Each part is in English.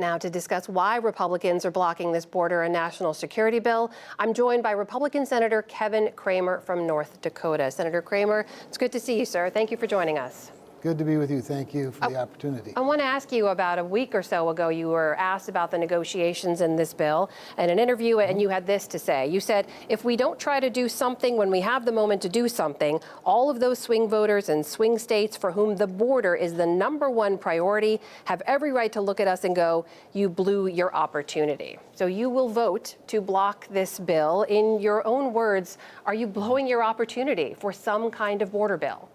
Now, to discuss why Republicans are blocking this border and national security bill, I'm joined by Republican Senator Kevin Cramer from North Dakota. Senator Cramer, it's good to see you, sir. Thank you for joining us. Good to be with you. Thank you for the opportunity. I want to ask you, about a week or so ago, you were asked about the negotiations in this bill in an interview, and you had this to say. You said, if we don't try to do something when we have the moment to do something, all of those swing voters and swing states for whom the border is the #1 priority have every right to look at us and go, you blew your opportunity. So you will vote to block this bill. In your own words, are you blowing your opportunity for some kind of border bill?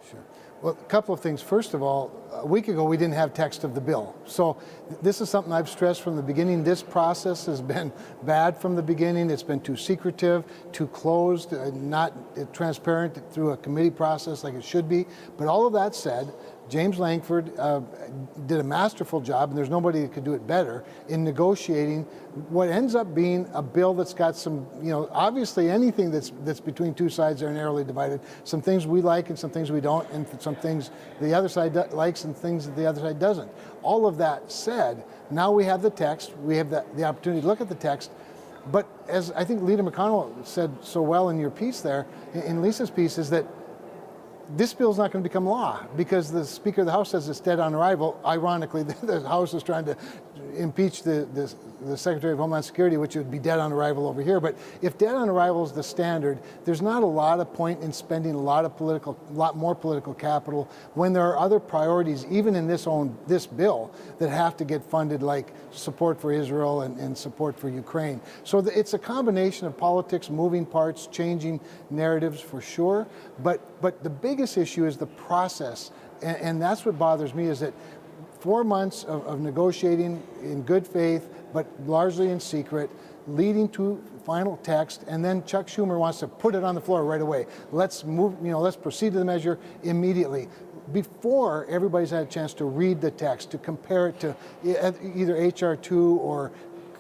Sure. Well, a couple of things. First of all, a week ago, we didn't have text of the bill. So this is something I've stressed from the beginning. This process has been bad from the beginning. It's been too secretive, too closed, not transparent through a committee process like it should be. But all of that said, James Lankford did a masterful job, and there's nobody that could do it better, in negotiating what ends up being a bill that's got some, obviously anything that's between two sides are narrowly divided. Some things we like and some things we don't, and some things the other side likes and things that the other side doesn't. All of that said, now we have the text, we have the opportunity to look at the text. But as I think Leader McConnell said so well in your piece there, in Lisa's piece, is that this bill is not going to become law because the Speaker of the House says it's dead on arrival. Ironically, the House is trying to impeach the Secretary of Homeland Security, which would be dead on arrival over here. But if dead on arrival is the standard, there's not a lot of point in spending a lot more political capital when there are other priorities, even in this bill, that have to get funded, like support for Israel and support for Ukraine. So it's a combination of politics, moving parts, changing narratives for sure. But the biggest issue is the process, and that's what bothers me, is that 4 months of negotiating in good faith, but largely in secret, leading to final text, and then Chuck Schumer wants to put it on the floor right away. Let's move, let's proceed to the measure immediately, before everybody's had a chance to read the text, to compare it to either H.R. 2 or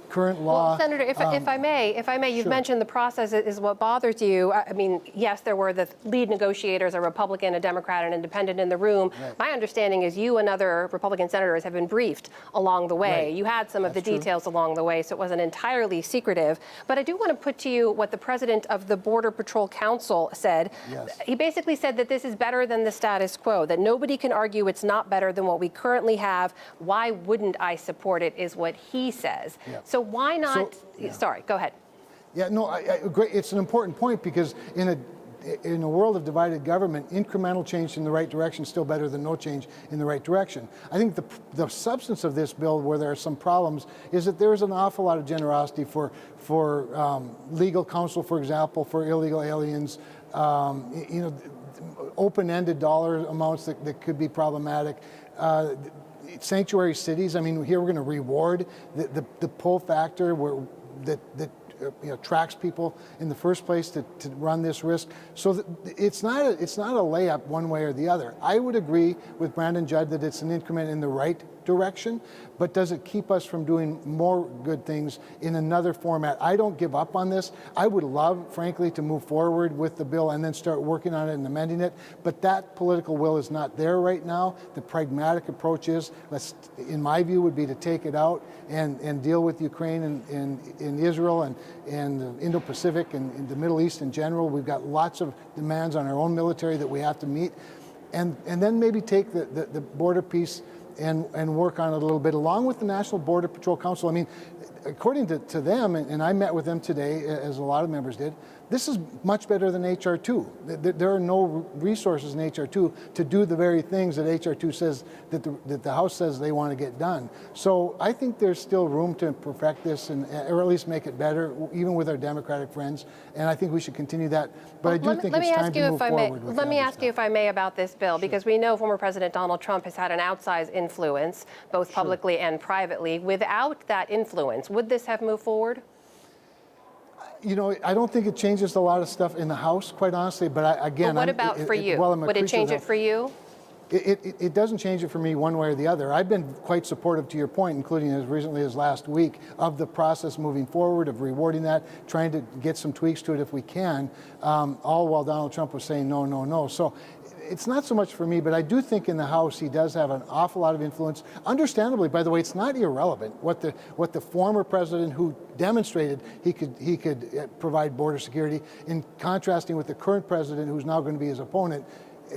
current law. Well, Senator, if I may, you've sure. mentioned the process is what bothers you. I mean, yes, there were the lead negotiators, a Republican, a Democrat, an independent in the room. Right. My understanding is you and other Republican senators have been briefed along the way. Right. You had some of the details along the way, so it wasn't entirely secretive. But I do want to put to you what the president of the Border Patrol Council said. Yes. He basically said that this is better than the status quo, that nobody can argue it's not better than what we currently have. Why wouldn't I support it, is what he says. Yeah. So why not? Sorry, go ahead. Yeah, no, I agree. It's an important point because in a world of divided government, incremental change in the right direction is still better than no change in the right direction. I think the substance of this bill, where there are some problems, is that there is an awful lot of generosity for legal counsel, for example, for illegal aliens. Open-ended dollar amounts that could be problematic. Sanctuary cities, I mean, here we're going to reward the pull factor that attracts people in the first place to run this risk. So it's not a layup one way or the other. I would agree with Brandon Judd that it's an increment in the right direction, but does it keep us from doing more good things in another format? I don't give up on this. I would love, frankly, to move forward with the bill and then start working on it and amending it, but that political will is not there right now. The pragmatic approach is, in my view, would be to take it out and deal with Ukraine and Israel and the Indo-Pacific and the Middle East in general. We've got lots of demands on our own military that we have to meet, and then maybe take the border piece and work on it a little bit, along with the National Border Patrol Council. I mean, according to them, and I met with them today, as a lot of members did, this is much better than H.R. 2. There are no resources in H.R. 2 to do the very things that H.R. 2 says, that the House says they want to get done. So I think there's still room to perfect this, or at least make it better, even with our Democratic friends, and I think we should continue that. But I do think it's time to move forward with Let me ask you, if I may, about this bill, because we know former President Donald Trump has had an outsized influence, both publicly and privately. Without that influence, would this have moved forward? I don't think it changes a lot of stuff in the House, quite honestly. But again, what about for you? Would it change it for you? It doesn't change it for me one way or the other. I've been quite supportive, to your point, including as recently as last week, of the process moving forward, of rewarding that, trying to get some tweaks to it if we can, all while Donald Trump was saying no, no, no. So it's not so much for me, but I do think in the House he does have an awful lot of influence. Understandably, by the way, it's not irrelevant what the former president who demonstrated he could provide border security, in contrasting with the current president who's now going to be his opponent,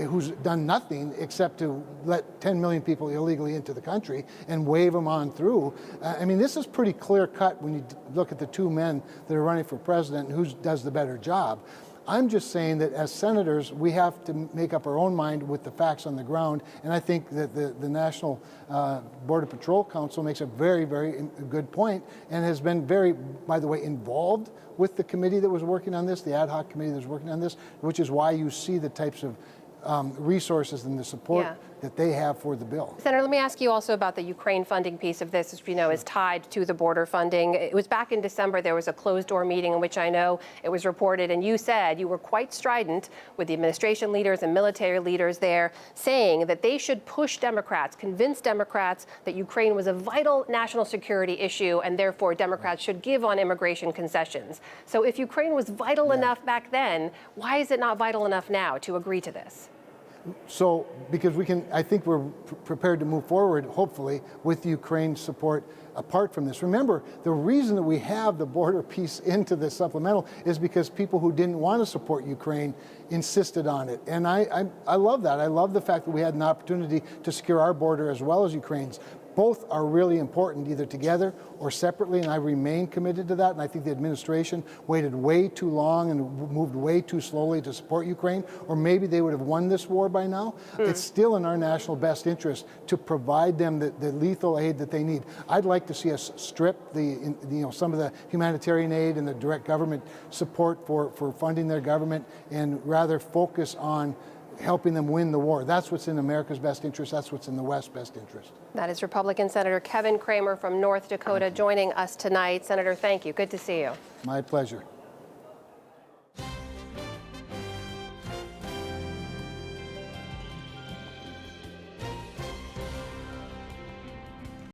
who's done nothing except to let 10 million people illegally into the country and wave them on through. I mean, this is pretty clear cut when you look at the two men that are running for president and who does the better job. I'm just saying that as senators, we have to make up our own mind with the facts on the ground. And I think that the National Border Patrol Council makes a very, very good point and has been very, by the way, involved with the committee that was working on this, the ad hoc committee that was working on this, which is why you see the types of resources and the support that they have for the bill. Senator, let me ask you also about the Ukraine funding piece of this, which we know is tied to the border funding. It was back in December, there was a closed-door meeting in which I know it was reported, and you said you were quite strident with the administration leaders and military leaders there, saying that they should push Democrats, convince Democrats that Ukraine was a vital national security issue, and therefore Democrats should give on immigration concessions. So if Ukraine was vital enough back then, why is it not vital enough now to agree to this? So, because I think we're prepared to move forward, hopefully, with Ukraine's support apart from this. Remember, the reason that we have the border piece into the supplemental is because people who didn't want to support Ukraine insisted on it. And I love that. I love the fact that we had an opportunity to secure our border as well as Ukraine's. Both are really important, either together or separately, and I remain committed to that. And I think the administration waited way too long and moved way too slowly to support Ukraine, or maybe they would have won this war by now. It's still in our national best interest to provide them the lethal aid that they need. I'd like to see us strip some of the humanitarian aid and the direct government support for funding their government, and rather focus on helping them win the war. That's what's in America's best interest. That's what's in the West's best interest. That is Republican Senator Kevin Cramer from North Dakota joining us tonight. Senator, thank you. Good to see you. My pleasure.